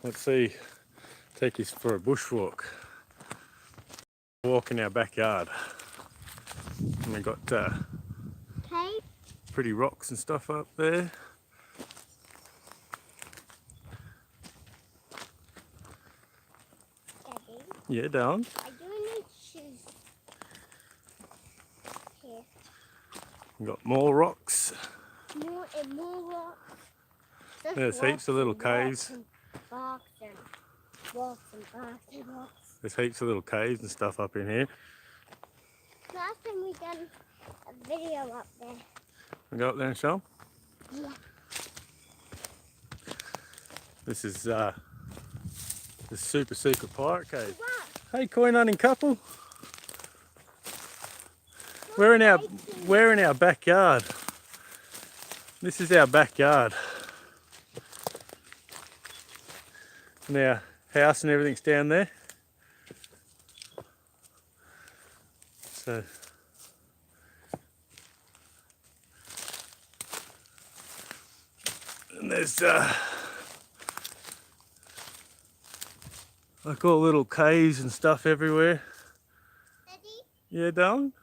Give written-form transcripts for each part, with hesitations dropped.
Let's see, take you for a bushwalk. Walk in our backyard. And we've got pretty rocks and stuff up there. Daddy? Yeah, down. I do need shoes. Here. We've got more rocks. More and more rocks. There's heaps of little caves. Rocks and rocks and rocks and rocks. There's heaps of little caves and stuff up in here. Last time we done a video up there. We go up there and show them? Yeah. This is the super secret pirate cave. Wow. Hey, coin hunting couple. We're in our backyard. This is our backyard. And our house and everything's down there. So and there's like all little caves and stuff everywhere. Daddy? Yeah, darling?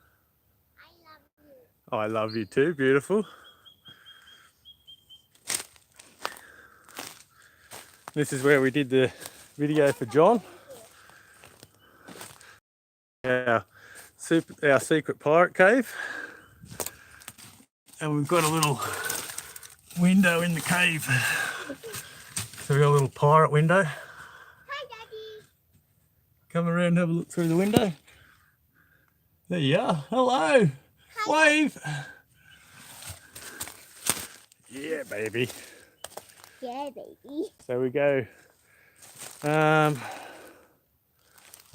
I love you. Oh, I love you too, beautiful. This is where we did the video for John. Our secret pirate cave. And we've got a little window in the cave. So we've got a little pirate window. Hi, Daddy. Come around and have a look through the window. There you are. Hello. Hi. Wave. Yeah, baby. Yeah, baby. So we go, we'll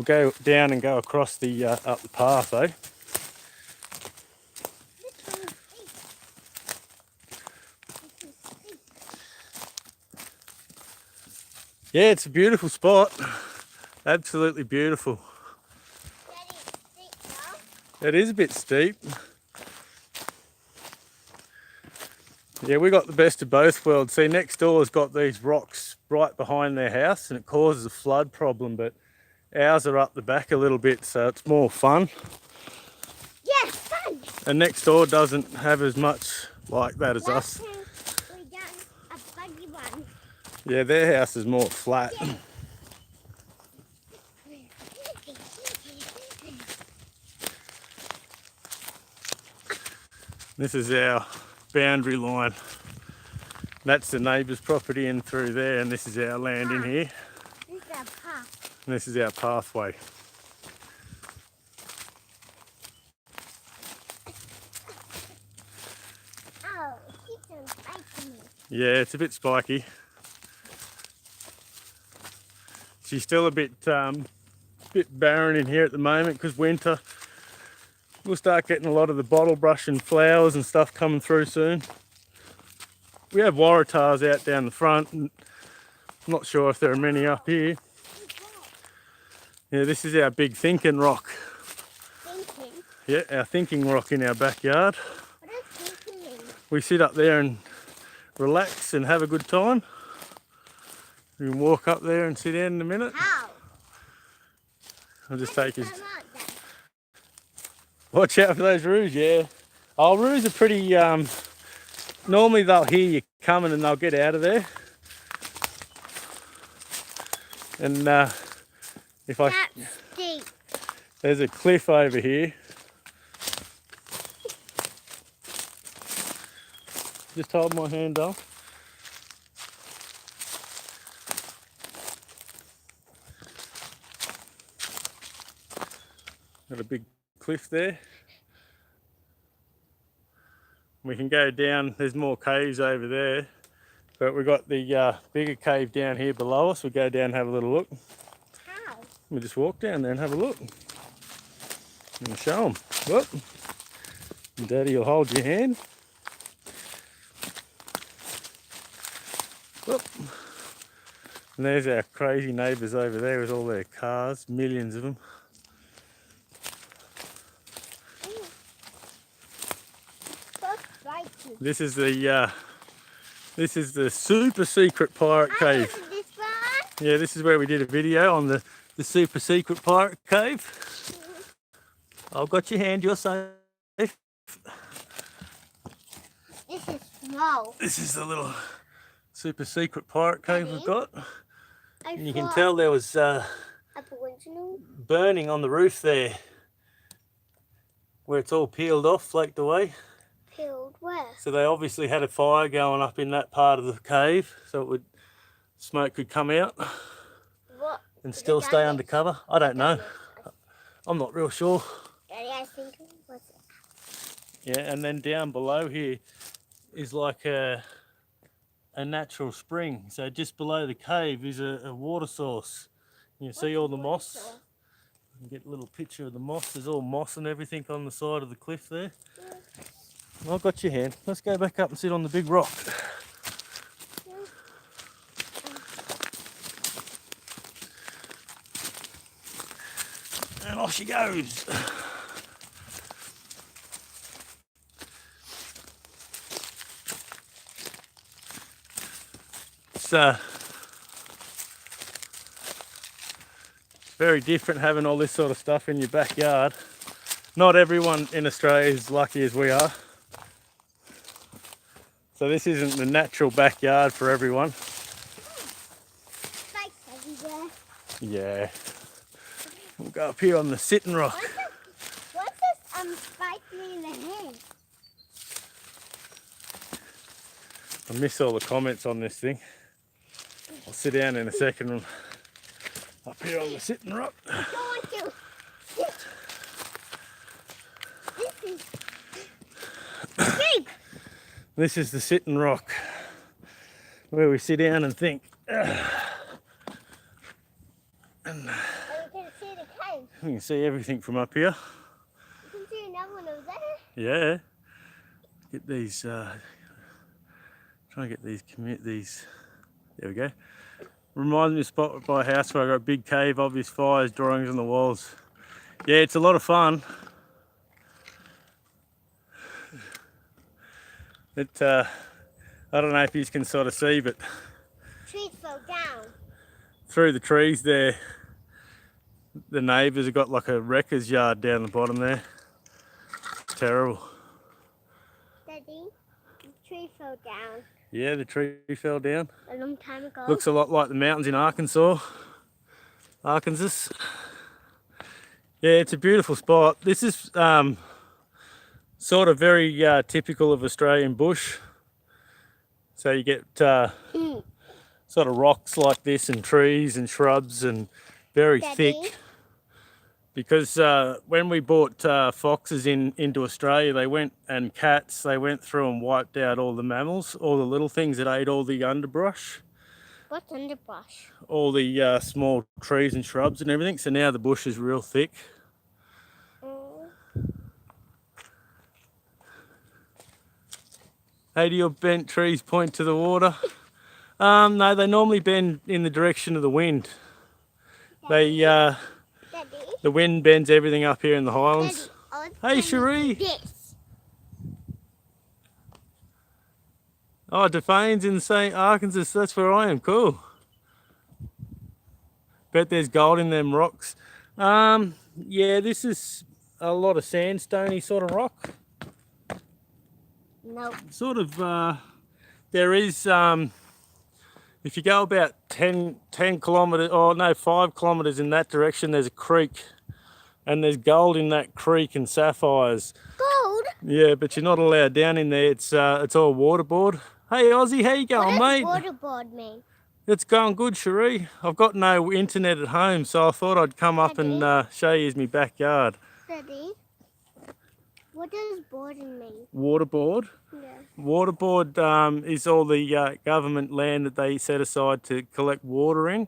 go down and go across the up the path, eh? Yeah, it's a beautiful spot. Absolutely beautiful. Daddy, it's steep now. It is a bit steep. Yeah, we got the best of both worlds. See, next door's got these rocks right behind their house and it causes a flood problem, but ours are up the back a little bit, so it's more fun. Yeah, fun. And next door doesn't have as much like that as us. Last time we done a buggy one. Yeah, their house is more flat. Yeah. This is our boundary line. That's the neighbour's property in through there, and this is our land in here. This is a path. And this is our pathway. Oh, it keeps on spiking me. Yeah, it's a bit spiky. She's still a bit barren in here at the moment because winter. We'll start getting a lot of the bottle brush and flowers and stuff coming through soon. We have waratahs out down the front. And I'm not sure if there are many up here. Yeah, this is our big thinking rock. Thinking? Yeah, our thinking rock in our backyard. What does thinking mean? We sit up there and relax and have a good time. We can walk up there and sit down in a minute. How? I'll just take you. Come on, then. Watch out for those roos, yeah. Oh, roos are pretty, normally they'll hear you coming and they'll get out of there. And if I... That's steep. There's a cliff over here. Just hold my hand up. Got a big cliff there. We can go down, there's more caves over there, but we've got the bigger cave down here below us. We'll go down and have a little look. How? We'll just walk down there and have a look. And show them. Whoop. And Daddy will hold your hand. Whoop. And there's our crazy neighbours over there with all their cars, millions of them. This is the super secret pirate cave. This one? Yeah, this is where we did a video on the super secret pirate cave. I've got your hand, you're safe. This is small. This is the little super secret pirate cave we've got. And you can thought tell there was Aboriginal. burning on the roof there, where it's all peeled off, flaked away. Peeled where? So they obviously had a fire going up in that part of the cave, so smoke could come out What? and still stay under cover. I don't know. I'm not real sure. Daddy, I think it was. Yeah, and then down below here is like a natural spring. So just below the cave is a water source. You can see all the moss. You can get a little picture of the moss. There's all moss and everything on the side of the cliff there. Yeah. I've got your hand. Let's go back up and sit on the big rock. And off she goes. It's very different having all this sort of stuff in your backyard. Not everyone in Australia is lucky as we are. So this isn't the natural backyard for everyone. Spikes everywhere. Yeah. We'll go up here on the sitting rock. What's this spike me in the head? I miss all the comments on this thing. I'll sit down in a second and up here on the sitting rock. I don't want to. This is big. This is the sitting rock where we sit down and think. And we can see the cave. You can see everything from up here. You can see another one over there. Yeah. Get these. Try and get these. There we go. Reminds me of a spot by a house where I got a big cave, obvious fires, drawings on the walls. Yeah, it's a lot of fun. I don't know if you can sort of see, but Trees fell down. through the trees there, the neighbours have got like a wrecker's yard down the bottom there. It's terrible. Daddy, the tree fell down Yeah, the tree fell down. a long time ago. Looks a lot like the mountains in Arkansas. Yeah, it's a beautiful spot. This is sort of very typical of Australian bush. So you get sort of rocks like this and trees and shrubs and very Daddy? thick. Because when we brought foxes into Australia, and cats, they went through and wiped out all the mammals, all the little things that ate all the underbrush. What's underbrush? All the small trees and shrubs and everything. So now the bush is real thick. Hey, do your bent trees point to the water? No, they normally bend in the direction of the wind. Daddy? The wind bends everything up here in the highlands. Daddy, Hey, Cherie. this. Oh, Defane's in the same Arkansas. That's where I am. Cool. Bet there's gold in them rocks. Yeah, this is a lot of sandstony sort of rock. No. Sort of. There is. If you go about 10 kilometres, or no, 5 kilometres in that direction, there's a creek, and there's gold in that creek and sapphires. Gold? Yeah, but you're not allowed down in there. It's all waterboard. Hey Aussie, how you going, mate? What does waterboard mean? It's going good, Cherie. I've got no internet at home, so I thought I'd come up and show you my backyard. Daddy, what does boarding mean? Waterboard. Yeah. Waterboard is all the government land that they set aside to collect water in.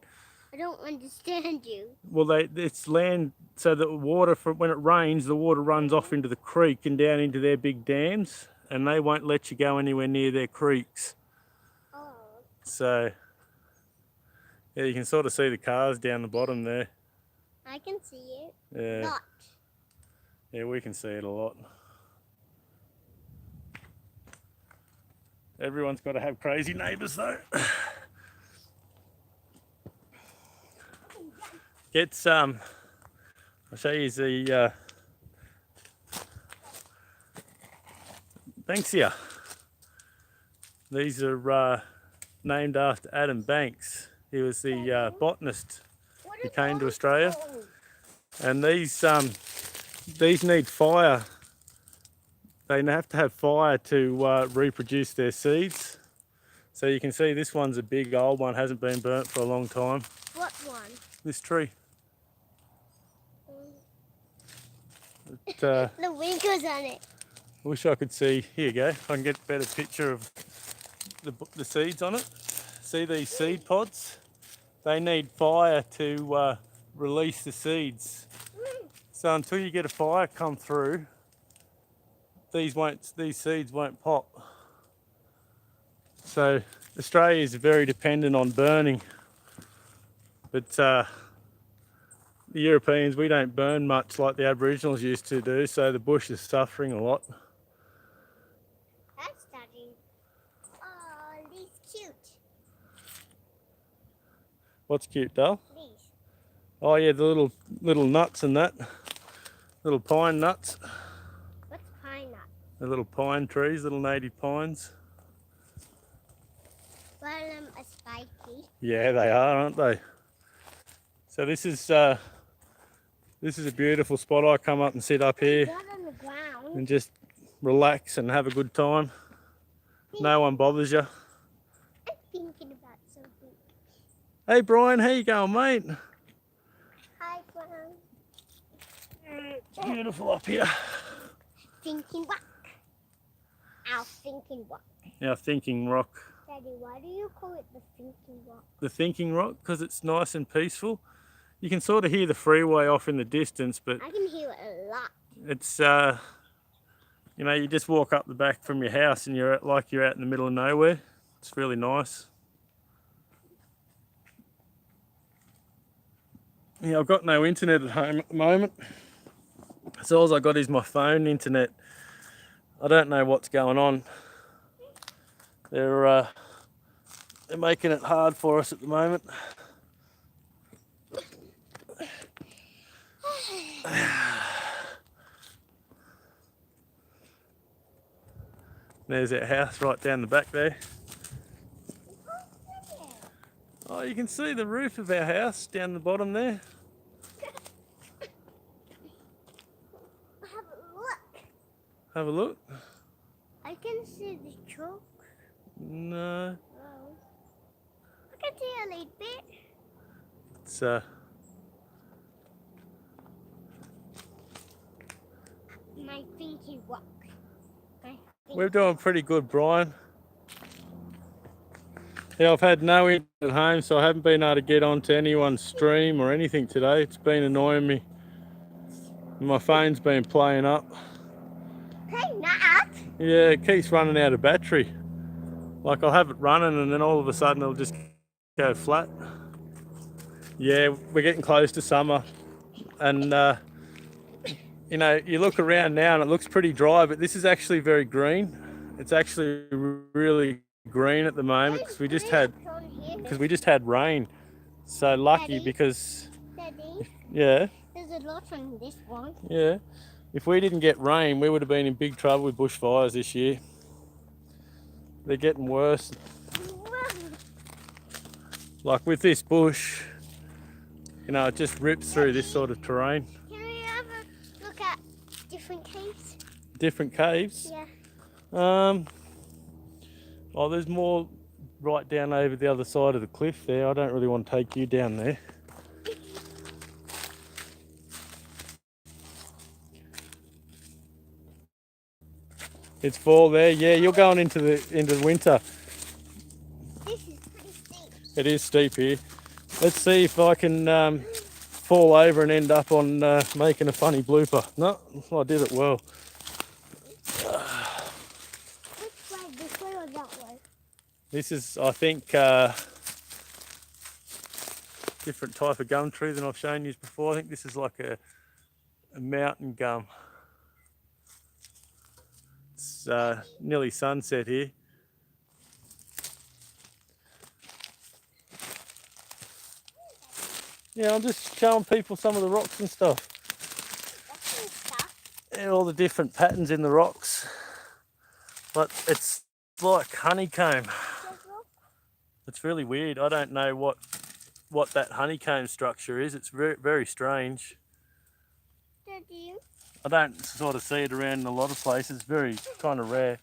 I don't understand you. Well, it's land so that water, when it rains, the water runs off into the creek and down into their big dams, and they won't let you go anywhere near their creeks. Oh. So, yeah, you can sort of see the cars down the bottom there. I can see it. Yeah. Not. Yeah, we can see it a lot. Everyone's got to have crazy neighbours though. gets I'll show you the Banksia. These are named after Adam Banks. He was the botanist who came to Australia, and these need fire. They have to have fire to reproduce their seeds. So you can see this one's a big old one, hasn't been burnt for a long time. What one? This tree. The winkles on it. I wish I could see, here you go, if I can get a better picture of the seeds on it. See these seed pods? They need fire to release the seeds. So until you get a fire come through, these seeds won't pop. So Australia is very dependent on burning, but the Europeans, we don't burn much like the Aboriginals used to do, so the bush is suffering a lot. That's starting. Oh, these cute. What's cute, Dale? These. Oh yeah, the little nuts and that. Little pine nuts. What's pine nut? The little pine trees, little native pines. Well, are spiky. Yeah, they are, aren't they? So this is a beautiful spot. I come up and sit up here Not on the ground. and just relax and have a good time. No one bothers you. I'm thinking about something. Hey Brian, how you going, mate? Hi, Brown. It's beautiful up here. Thinking rock. Our thinking rock. Our thinking rock. Daddy, why do you call it the thinking rock? The thinking rock, because it's nice and peaceful. You can sort of hear the freeway off in the distance, but I can hear it a lot. it's you know, you just walk up the back from your house and you're like you're out in the middle of nowhere. It's really nice. Yeah, I've got no internet at home at the moment. So all I got is my phone internet. I don't know what's going on. They're making it hard for us at the moment. There's our house right down the back there. Oh, you can see the roof of our house down the bottom there. Have a look. Have a look. I can see the chalk. No, Oh. I can see a little bit. it's My thinking rock. we're doing pretty good, Brian. Yeah, I've had no internet at home, so I haven't been able to get onto anyone's stream or anything today. It's been annoying me. My phone's been playing up. Hey, not. Yeah, it keeps running out of battery. Like I'll have it running and then all of a sudden it'll just go flat. Yeah, we're getting close to summer, and you know, you look around now and it looks pretty dry, but this is actually very green. It's actually really green at the moment because we just had rain. So lucky. Daddy? Because Daddy, yeah, there's a lot on this one. yeah. If we didn't get rain, we would have been in big trouble with bushfires this year. They're getting worse. Like with this bush, you know, it just rips through this sort of terrain. Can we have a look at different caves? Different caves. Yeah. Oh, there's more right down over the other side of the cliff there. I don't really want to take you down there. It's fall there. Yeah, you're going into the winter. This is pretty steep. It is steep here. Let's see if I can fall over and end up on making a funny blooper. No, I did it well. Which way, this way or that way? This is, I think, different type of gum tree than I've shown you before. I think this is like a mountain gum. It's nearly sunset here. Yeah, I'm just showing people some of the rocks and stuff. That's some stuff. Yeah, all the different patterns in the rocks. But it's like honeycomb. Look. It's really weird. I don't know what that honeycomb structure is. It's very, very strange. Daddy. I don't sort of see it around in a lot of places. It's very kind of rare.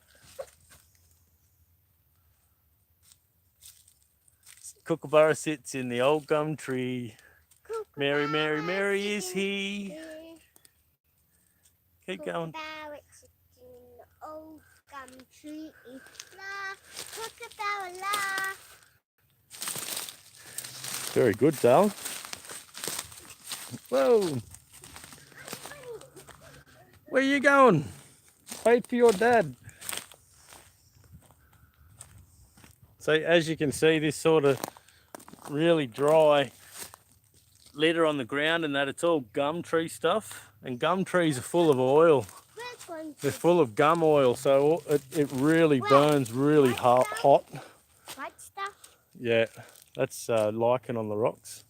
Kookaburra sits in the old gum tree. Mary, Mary, Mary is he. Keep going. Kookaburra sitting in the old gum tree. La, kookaburra la. Very good, Dale. Whoa. Where you going? Wait for your dad. So as you can see, this sort of really dry litter on the ground, and that it's all gum tree stuff. And gum trees are full of oil. They're full of gum oil, so it really burns really hot. White stuff? Yeah, that's lichen on the rocks.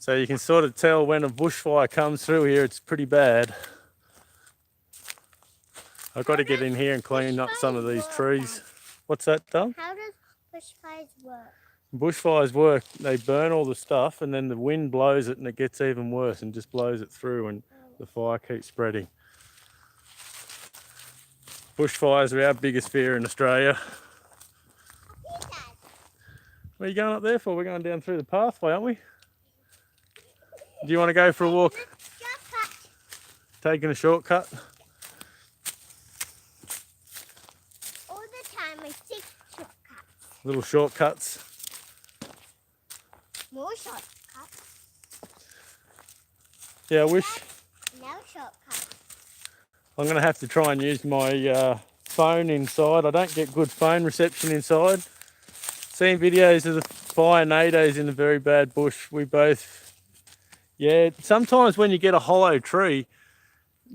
So you can sort of tell when a bushfire comes through here, it's pretty bad. I've got to get in here and clean up some of these trees. What's that, Dale? How does bushfires work? Bushfires work, they burn all the stuff and then the wind blows it and it gets even worse and just blows it through and the fire keeps spreading. Bushfires are our biggest fear in Australia. Where are you going up there for? We're going down through the pathway, aren't we? Do you want to go for a walk? Shortcut. Taking a shortcut? All the time I take shortcuts. Little shortcuts. More shortcuts. Yeah, I wish No shortcuts. I'm going to have to try and use my phone inside. I don't get good phone reception inside. Seen videos of the fire nados in the very bad bush. We both, yeah. Sometimes when you get a hollow tree,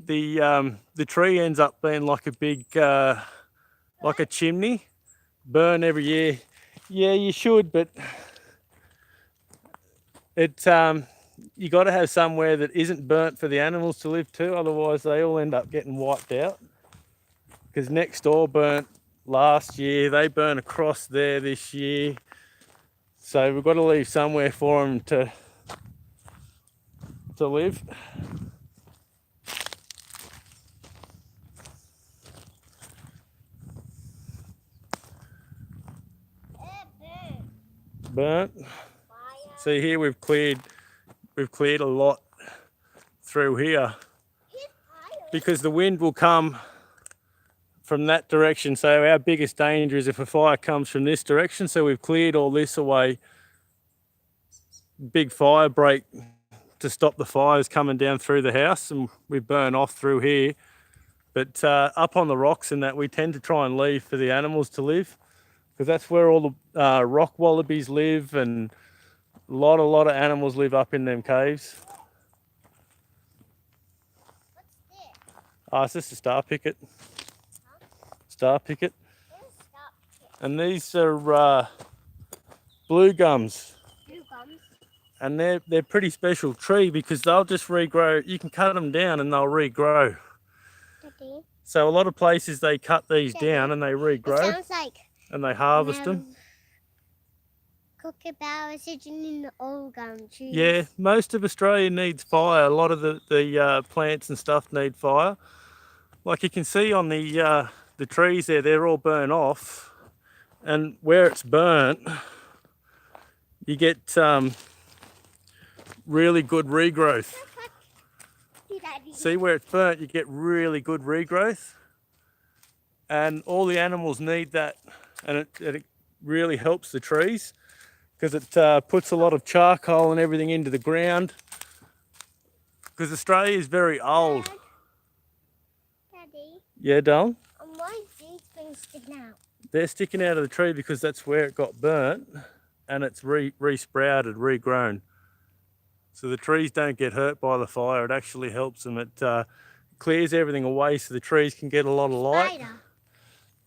the tree ends up being like a big, like a chimney, burn every year. Yeah, you should, but it you got to have somewhere that isn't burnt for the animals to live too. Otherwise, they all end up getting wiped out. Because next door burnt last year, they burnt across there this year. So we've got to leave somewhere for them to live. Burnt. See here we've cleared a lot through here because the wind will come from that direction. So our biggest danger is if a fire comes from this direction. So we've cleared all this away. Big fire break to stop the fires coming down through the house, and we burn off through here. But up on the rocks and that, we tend to try and leave for the animals to live, because that's where all the rock wallabies live, and a lot of animals live up in them caves. What's this? It's just a star picket. Huh? Star picket. Where's that pit? And these are blue gums. Blue gums. And they're pretty special tree because they'll just regrow. You can cut them down and they'll regrow. Daddy. So a lot of places they cut these down and they It regrow sounds like and they harvest them. Kookaburra sitting in the old gum tree. Yeah, most of Australia needs fire. A lot of the plants and stuff need fire. Like you can see on the trees there, they're all burnt off. And where it's burnt, you get really good regrowth. Daddy. See where it's burnt, you get really good regrowth. And all the animals need that. And it really helps the trees, because it puts a lot of charcoal and everything into the ground. Because Australia is very old. Daddy. Yeah, darling? And why is these things sticking out? They're sticking out of the tree because that's where it got burnt and it's re-sprouted, regrown. So the trees don't get hurt by the fire. It actually helps them. It clears everything away so the trees can get a lot of light. Spider.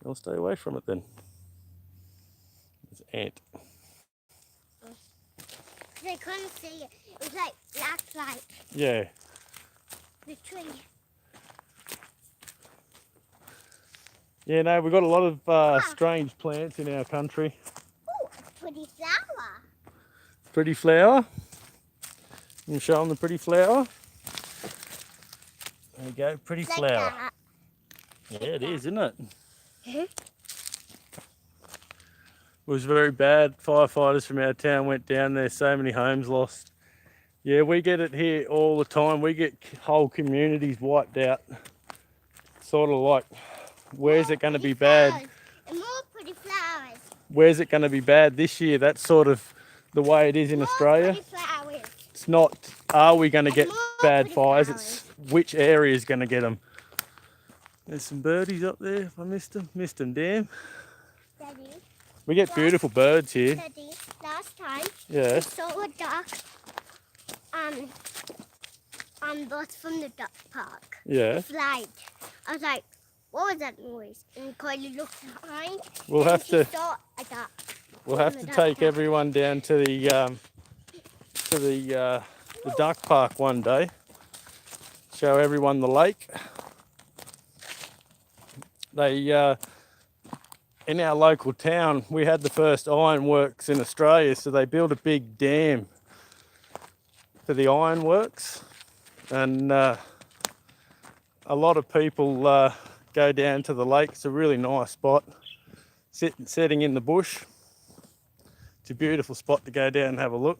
I'll stay away from it then. There's an ant. I couldn't see it. It was like black light. Yeah. The tree. Yeah, no, we've got a lot of strange plants in our country. Oh, a pretty flower. Pretty flower. You can show them the pretty flower. There you go, pretty It's like flower. that. Yeah, it is, isn't it? Mhm. It was very bad. Firefighters from our town went down there, so many homes lost. Yeah, we get it here all the time. We get whole communities wiped out. Sort of like, where's it going to be bad? And more pretty flowers. Where's it going to be bad this year? That's sort of the way it is in More Australia. pretty flowers. It's not, are we going to get more bad pretty fires? flowers. It's which area is going to get them. There's some birdies up there. If I missed them, damn. Daddy, We get beautiful birds here. Daddy, last time Yeah. we saw a duck bus from the duck park. Yeah. Flight. I was like, what was that noise? And Kylie looked behind. We'll and have she to. saw a duck. We'll have to take everyone down to the duck park one day. Show everyone the lake. They in our local town, we had the first ironworks in Australia, so they built a big dam for the ironworks, and a lot of people go down to the lake. It's a really nice spot, sitting in the bush. It's a beautiful spot to go down and have a look.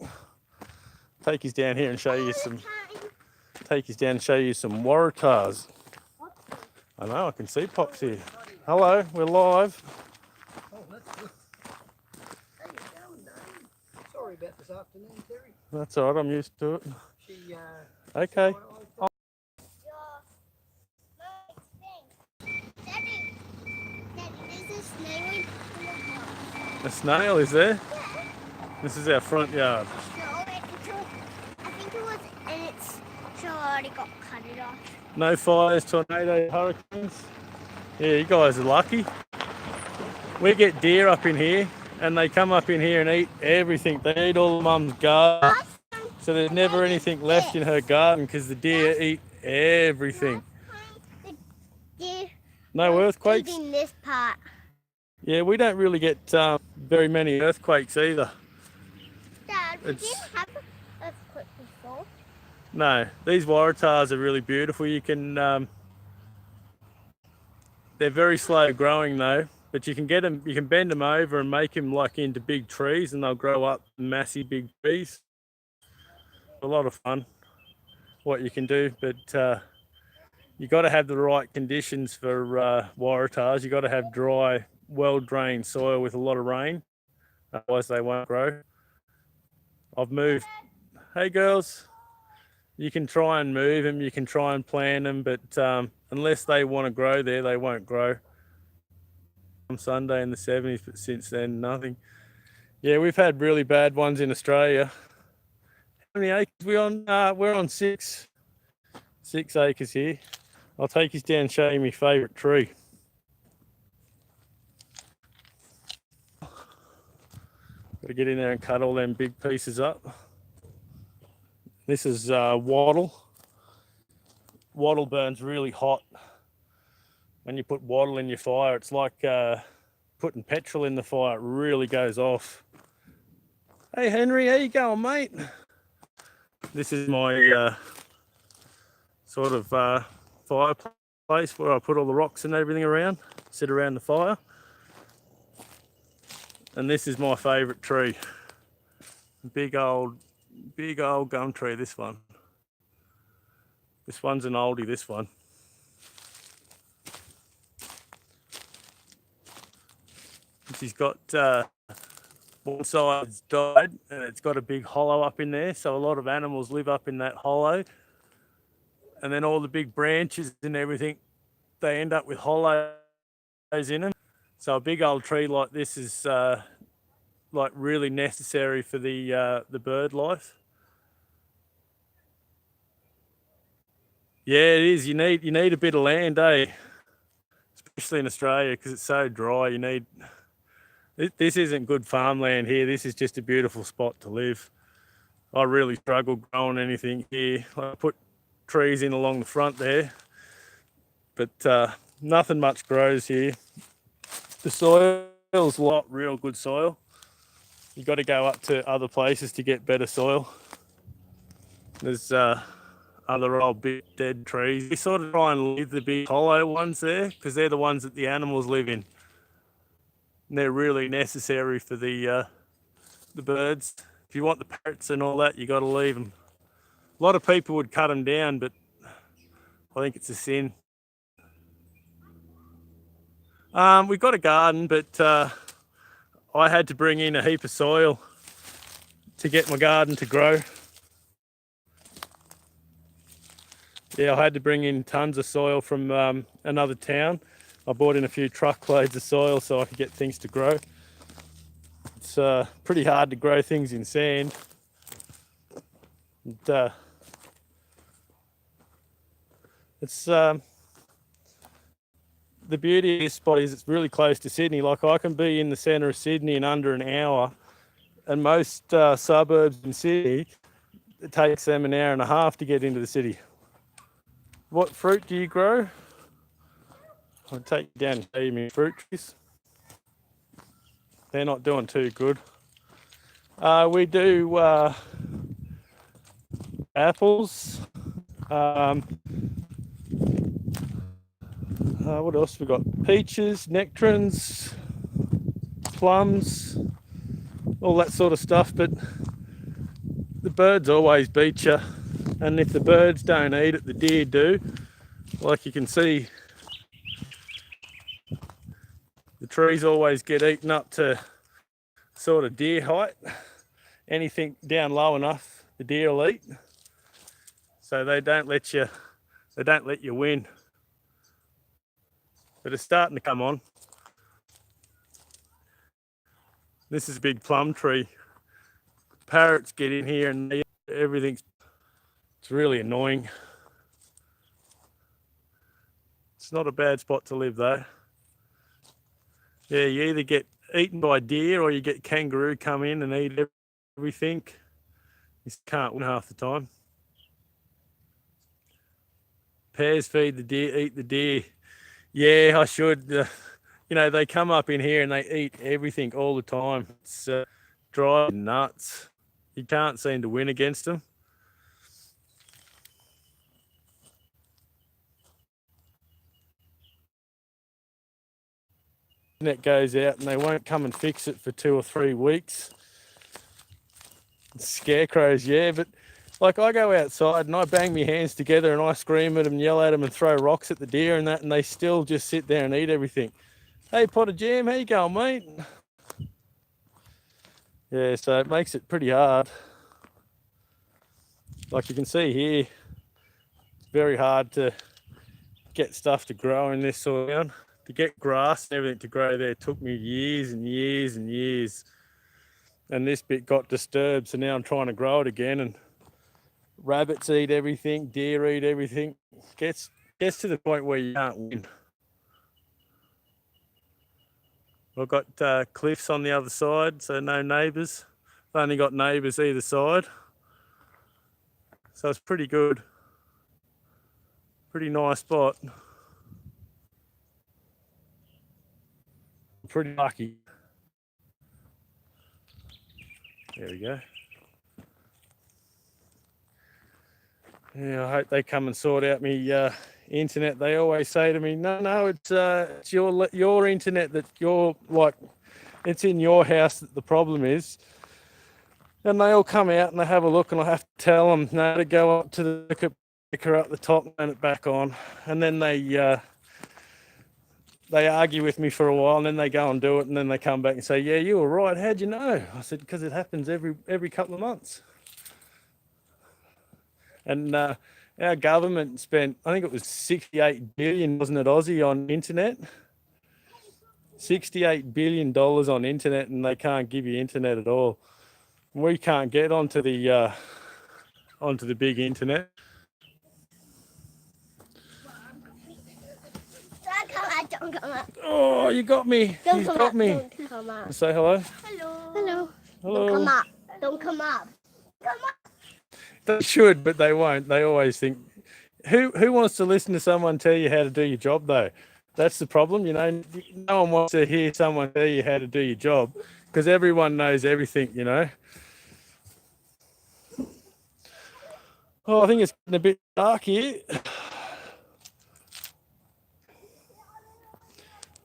Take us down here and show you some. Take us down and show you some waratahs. I know, I can see Pops here. Hello, we're live. Oh, that's good. How you going, Dave? Sorry about this afternoon, Terry. That's all right, I'm used to it. She, Okay. Daddy, there's a snail in the park. A snail is there? Yeah. This is our front yard. I think it was, and it's already got cut it off. No fires, tornadoes, hurricanes. Yeah, you guys are lucky. We get deer up in here, and they come up in here and eat everything. They eat all the mum's garden. So there's never anything left in her garden because the deer eat everything. No earthquakes? Eating this part. Yeah, we don't really get very many earthquakes either. Dad, we It's- didn't have an earthquake before. No, these waratahs are really beautiful. You can, they're very slow growing though, but you can get them, you can bend them over and make them like into big trees, and they'll grow up massive big trees. A lot of fun what you can do, but you got to have the right conditions for waratahs. You got to have dry, well-drained soil with a lot of rain, otherwise they won't grow. I've moved. Hey girls. You can try and move them, you can try and plant them, but unless they want to grow there, they won't grow. On Sunday in the 70s, but since then, nothing. Yeah, we've had really bad ones in Australia. How many acres are we on? We're on 6 acres here. I'll take you down and show you my favourite tree. Got to get in there and cut all them big pieces up. This is wattle. Wattle burns really hot. When you put wattle in your fire, it's like putting petrol in the fire. It really goes off. Hey Henry, how you going, mate? This is my sort of fireplace where I put all the rocks and everything around, sit around the fire. And this is my favourite tree. Big old gum tree, this one. This one's an oldie, this one. She's got one side's died and it's got a big hollow up in there, so a lot of animals live up in that hollow. And then all the big branches and everything, they end up with hollows in them. So a big old tree like this is like really necessary for the bird life. Yeah, it is. You need a bit of land, eh? Especially in Australia because it's so dry. You need. This isn't good farmland here. This is just a beautiful spot to live. I really struggle growing anything here. I put trees in along the front there, but nothing much grows here. The soil's not real good soil. You got to go up to other places to get better soil. There's other old big dead trees. We sort of try and leave the big hollow ones there because they're the ones that the animals live in. And they're really necessary for the birds. If you want the parrots and all that, you got to leave them. A lot of people would cut them down, but I think it's a sin. We've got a garden, but I had to bring in a heap of soil to get my garden to grow. Yeah, I had to bring in tons of soil from another town. I bought in a few truckloads of soil so I could get things to grow. It's pretty hard to grow things in sand. And, it's the beauty of this spot is it's really close to Sydney. Like I can be in the centre of Sydney in under an hour, and most suburbs in Sydney, it takes them an hour and a half to get into the city. What fruit do you grow? I'll take you down and show you my fruit trees. They're not doing too good. We do apples. What else we got? Peaches, nectarines, plums, all that sort of stuff. But the birds always beat you. And if the birds don't eat it, the deer do. Like you can see, the trees always get eaten up to sort of deer height. Anything down low enough, the deer will eat. So they don't let you win. But it's starting to come on. This is a big plum tree. Parrots get in here and they eat everything. It's really annoying. It's not a bad spot to live though. Yeah, you either get eaten by deer or you get kangaroo come in and eat everything. You can't win half the time. Pears feed the deer, eat the deer. Yeah, I should. You know, they come up in here and they eat everything all the time. It's driving nuts. You can't seem to win against them. Internet goes out and they won't come and fix it for 2 or 3 weeks. Scarecrows, yeah, but like I go outside and I bang my hands together and I scream at them, yell at them and throw rocks at the deer and that, and they still just sit there and eat everything. Hey, pot of jam, how you going, mate? Yeah, so it makes it pretty hard. Like you can see here, it's very hard to get stuff to grow in this soil. To get grass and everything to grow there took me years and years and years. And this bit got disturbed, so now I'm trying to grow it again. And rabbits eat everything, deer eat everything. Gets to the point where you can't win. I've got cliffs on the other side, so no neighbours. I've only got neighbours either side. So it's pretty good. Pretty nice spot. Pretty lucky. There we go. Yeah, I hope they come and sort out me internet. They always say to me, no, it's your internet that it's in your house that the problem is. And they all come out and they have a look, and I have to tell them no, to go up to the circuit breaker up the top and turn it back on. And then they argue with me for a while, and then they go and do it, and then they come back and say, yeah, you were right. How'd you know? I said, because it happens every couple of months. And our government spent, I think it was 68 billion, wasn't it, Aussie, on internet? $68 billion on internet, and they can't give you internet at all. We can't get onto the big internet. Don't come up. Oh, you got me. Don't You come got up. me. Don't come up. Say hello. Hello. Hello. Hello. Don't come up. Don't come up. Come up. They should, but they won't. They always think, who wants to listen to someone tell you how to do your job, though? That's the problem, you know. No one wants to hear someone tell you how to do your job because everyone knows everything, you know. Oh, I think it's getting a bit dark here.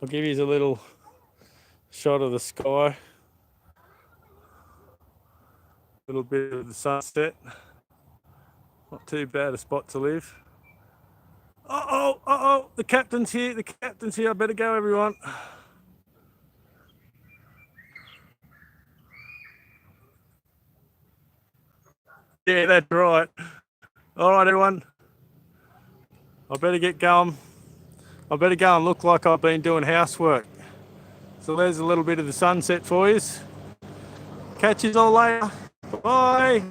I'll give you a little shot of the sky. A little bit of the sunset. Not too bad a spot to live. Uh-oh, the captain's here, I better go, everyone. Yeah, that's right. All right, everyone. I better get going. I better go and look like I've been doing housework. So there's a little bit of the sunset for you. Catch you all later. Bye.